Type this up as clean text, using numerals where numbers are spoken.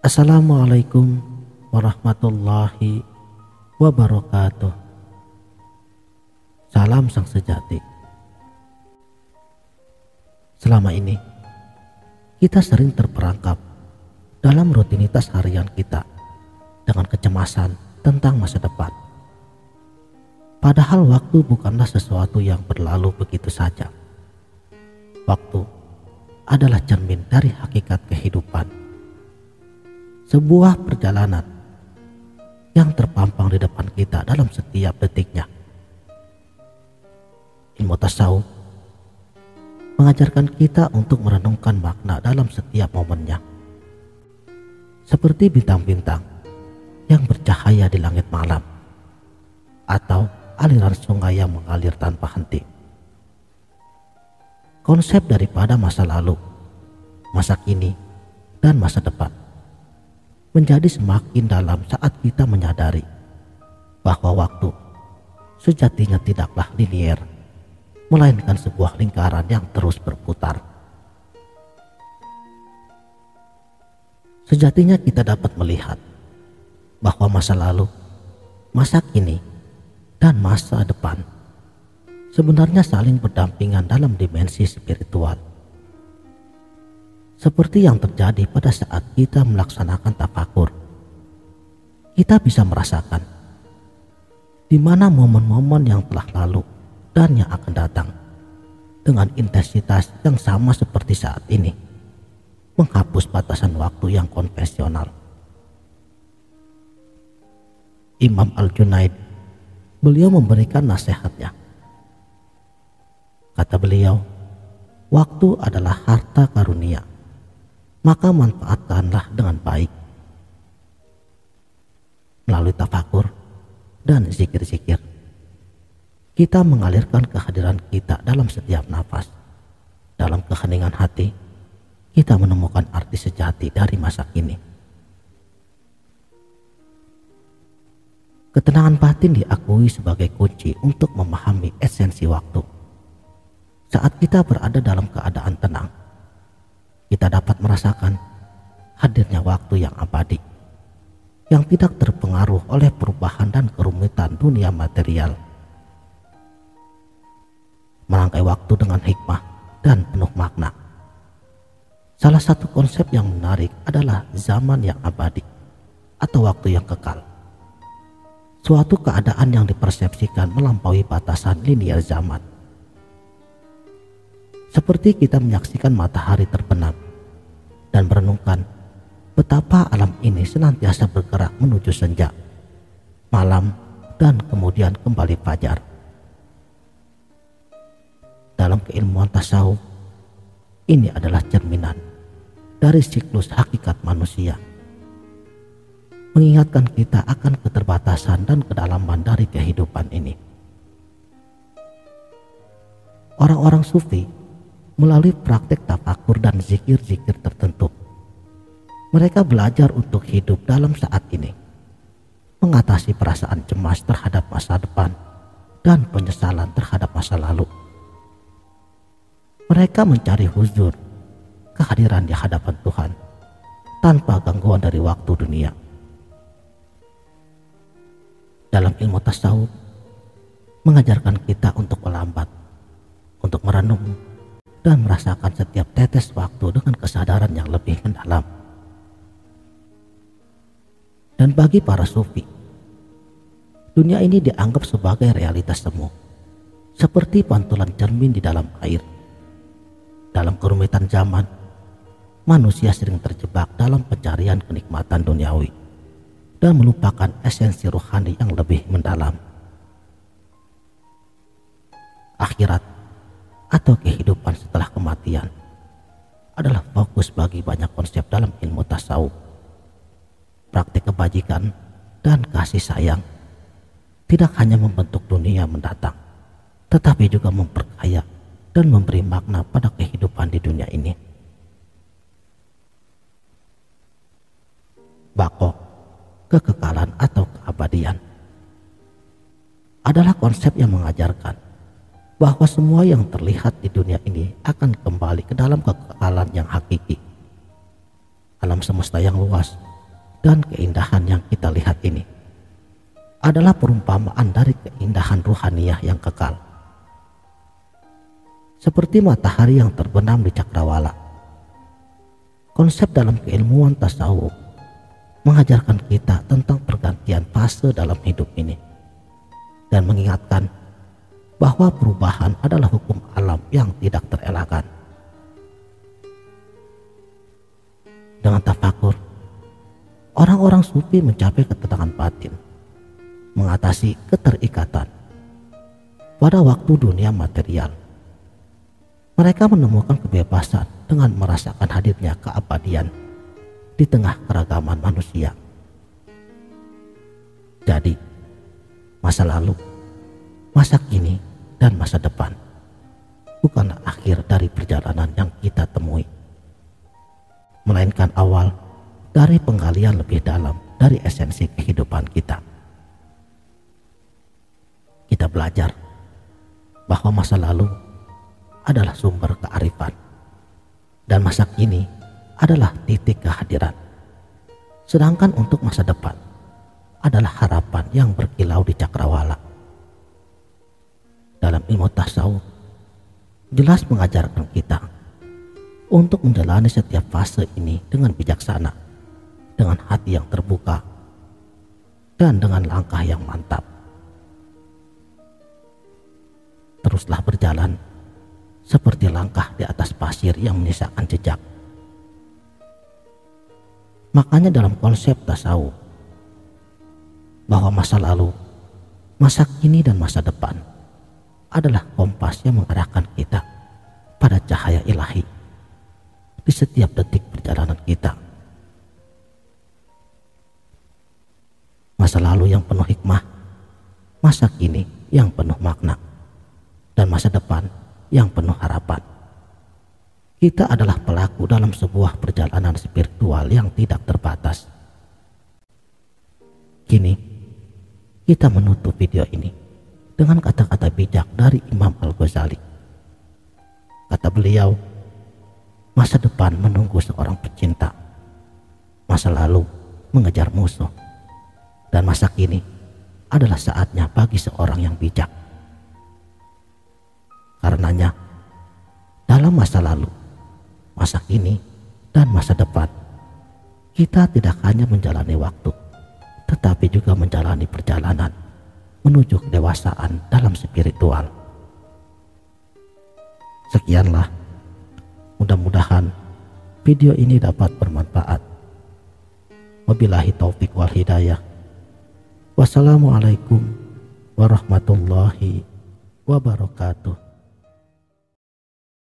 Assalamualaikum warahmatullahi wabarakatuh. Salam sang sejati. Selama ini kita sering terperangkap dalam rutinitas harian kita dengan kecemasan tentang masa depan. Padahal waktu bukanlah sesuatu yang berlalu begitu saja. Waktu adalah cermin dari hakikat kehidupan. Sebuah perjalanan yang terpampang di depan kita dalam setiap detiknya. Ilmu tasawuf mengajarkan kita untuk merenungkan makna dalam setiap momennya. Seperti bintang-bintang yang bercahaya di langit malam, atau aliran sungai yang mengalir tanpa henti. Konsep daripada masa lalu, masa kini, dan masa depan menjadi semakin dalam saat kita menyadari bahwa waktu sejatinya tidaklah linier, melainkan sebuah lingkaran yang terus berputar. Sejatinya kita dapat melihat bahwa masa lalu, masa kini, dan masa depan sebenarnya saling berdampingan dalam dimensi spiritual. Seperti yang terjadi pada saat kita melaksanakan tafakur, kita bisa merasakan di mana momen-momen yang telah lalu dan yang akan datang dengan intensitas yang sama seperti saat ini, menghapus batasan waktu yang konvensional. Imam Al-Junaid, beliau memberikan nasihatnya. Kata beliau, waktu adalah harta karunia, maka manfaatkanlah dengan baik. Melalui tafakur dan zikir-zikir, kita mengalirkan kehadiran kita dalam setiap nafas. Dalam keheningan hati, kita menemukan arti sejati dari masa kini. Ketenangan batin diakui sebagai kunci untuk memahami esensi waktu. Saat kita berada dalam keadaan tenang, kita dapat merasakan hadirnya waktu yang abadi, yang tidak terpengaruh oleh perubahan dan kerumitan dunia material. Merangkai waktu dengan hikmah dan penuh makna. Salah satu konsep yang menarik adalah zaman yang abadi atau waktu yang kekal. Suatu keadaan yang dipersepsikan melampaui batasan linear zaman. Seperti kita menyaksikan matahari terbenam dan merenungkan betapa alam ini senantiasa bergerak menuju senja, malam, dan kemudian kembali fajar. Dalam keilmuan tasawuf, ini adalah cerminan dari siklus hakikat manusia, mengingatkan kita akan keterbatasan dan kedalaman dari kehidupan ini. Orang-orang sufi melalui praktek tafakur dan zikir-zikir tertentu, mereka belajar untuk hidup dalam saat ini, mengatasi perasaan cemas terhadap masa depan dan penyesalan terhadap masa lalu. Mereka mencari huzur, kehadiran di hadapan Tuhan, tanpa gangguan dari waktu dunia. Dalam ilmu tasawuf, mengajarkan kita untuk melambat, untuk merenung, dan merasakan setiap tetes waktu dengan kesadaran yang lebih mendalam. Dan bagi para sufi, dunia ini dianggap sebagai realitas semu, seperti pantulan cermin di dalam air. Dalam kerumitan zaman, manusia sering terjebak dalam pencarian kenikmatan duniawi dan melupakan esensi rohani yang lebih mendalam. Akhirat atau kehidupan setelah kematian adalah fokus bagi banyak konsep dalam ilmu tasawuf. Praktik kebajikan dan kasih sayang tidak hanya membentuk dunia mendatang, tetapi juga memperkaya dan memberi makna pada kehidupan di dunia ini. Baqo, kekekalan atau keabadian, adalah konsep yang mengajarkan bahwa semua yang terlihat di dunia ini akan kembali ke dalam kekekalan yang hakiki. Alam semesta yang luas dan keindahan yang kita lihat ini adalah perumpamaan dari keindahan ruhaniyah yang kekal. Seperti matahari yang terbenam di cakrawala, konsep dalam keilmuan tasawuf mengajarkan kita tentang pergantian fase dalam hidup ini dan mengingatkan bahwa perubahan adalah hukum alam yang tidak terelakkan. Dengan tafakur, orang-orang sufi mencapai ketenangan batin, mengatasi keterikatan pada waktu dunia material. Mereka menemukan kebebasan dengan merasakan hadirnya keabadian di tengah keragaman manusia. Jadi, masa lalu, masa kini, dan masa depan bukanlah akhir dari perjalanan yang kita temui, melainkan awal dari penggalian lebih dalam dari esensi kehidupan kita. Kita belajar bahwa masa lalu adalah sumber kearifan dan masa kini adalah titik kehadiran. Sedangkan untuk masa depan adalah harapan yang berkilau di cakrawala. Dalam ilmu tasawuf jelas mengajarkan kita untuk menjalani setiap fase ini dengan bijaksana, dengan hati yang terbuka, dan dengan langkah yang mantap. Teruslah berjalan seperti langkah di atas pasir yang menyisakan jejak. Makanya dalam konsep tasawuf bahwa masa lalu, masa kini, dan masa depan adalah kompas yang mengarahkan kita pada cahaya ilahi di setiap detik perjalanan kita. Masa lalu yang penuh hikmah, masa kini yang penuh makna, dan masa depan yang penuh harapan. Kita adalah pelaku dalam sebuah perjalanan spiritual yang tidak terbatas. Kini, kita menutup video ini dengan kata-kata bijak dari Imam Al-Ghazali. Kata beliau, masa depan menunggu seorang pecinta, masa lalu mengejar musuh, dan masa kini adalah saatnya bagi seorang yang bijak. Karenanya, dalam masa lalu, masa kini, dan masa depan, kita tidak hanya menjalani waktu, tetapi juga menjalani perjalanan menuju kedewasaan dalam spiritual. Sekianlah, mudah-mudahan video ini dapat bermanfaat. Wabillahi taufik wal hidayah. Wassalamualaikum warahmatullahi wabarakatuh.